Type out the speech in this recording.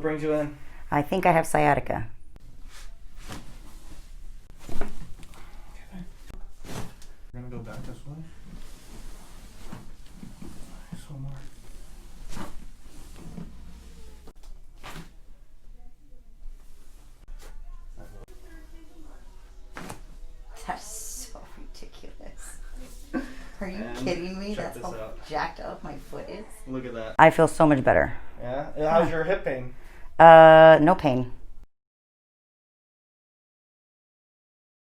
brings you in? I think I have sciatica. We're gonna go back this way. Nice, one more. That's so ridiculous. Are you And kidding me? check That's this how out. jacked up my foot is. Look at that. I feel so much better. Yeah? How's your hip pain? No pain.